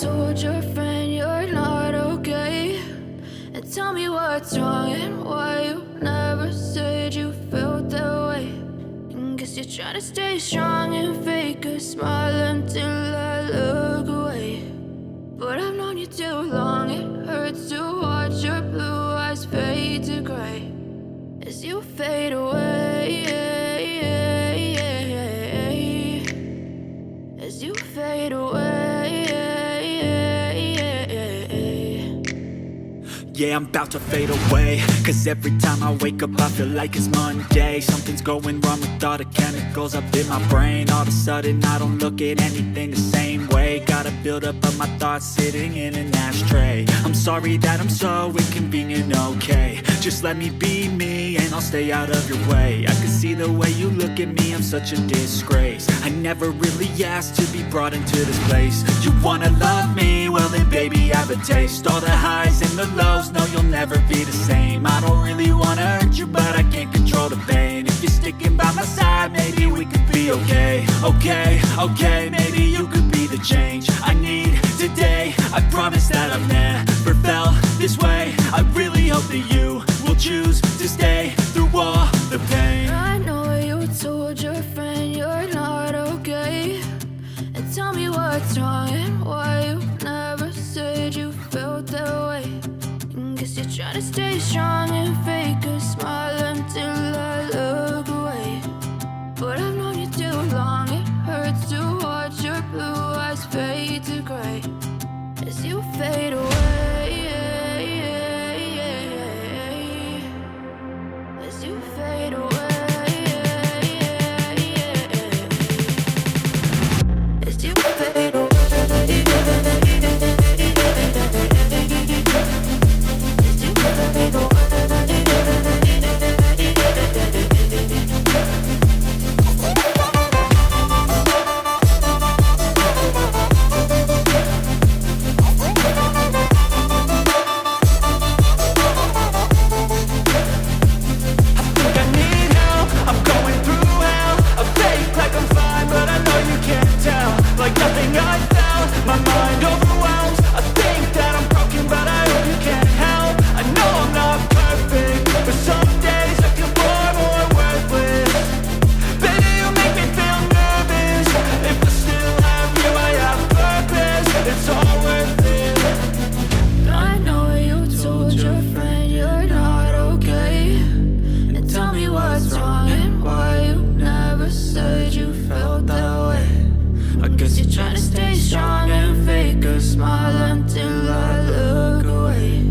told your friend you're not okay? And tell me what's wrong and why you never said you felt that way. And guess you're trying to stay strong and fake a smile until I look away. But I've known you too long, it hurts to watch your blue eyes fade to gray as you fade away, as you fade away. Yeah, I'm about to fade away, cause every time I wake up I feel like it's Monday. Something's going wrong with all the chemicals up in my brain. All of a sudden I don't look at anything the same way. Got a buildup of my thoughts sitting in an ashtray. I'm sorry that I'm so inconvenient, okay? Just let me be me and I'll stay out of your way. I can see the way you look at me, I'm such a disgrace. I never really asked to be brought into this place. You wanna love me? Well then baby I have a taste. All the highs and the lows, no you'll never be the same. I don't really wanna hurt you but I can't control the pain. If you're sticking by my side maybe we could be okay. Okay, maybe you could be the change I need today. I promise that I've never felt this way. I really hope that you will choose to stay through all the pain. I know you told your friend you're not okay. And tell me what's wrong and why you never said you felt that way. And guess you're trying to stay strong and fake a smile until I look away. But I've known you too long, it hurts to watch your blue eyes fade to gray as you fade away, as you fade away, as you fade away, as you fade away. Like nothing I felt, my mind overwhelms. I think that I'm broken, but I hope you can't help. I know I'm not perfect, but some days I feel far more worthless. Baby, you make me feel nervous. If I still have you, I have purpose. It's all worth it. I know you told your friend you're not okay. And tell me what's wrong and why you never said you felt that way. I guess you're trying to stay strong and fake a smile until I look away.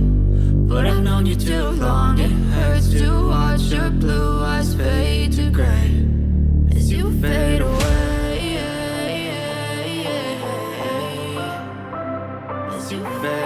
But I've known you too long, it hurts to watch your blue eyes fade to gray as you fade away, as you fade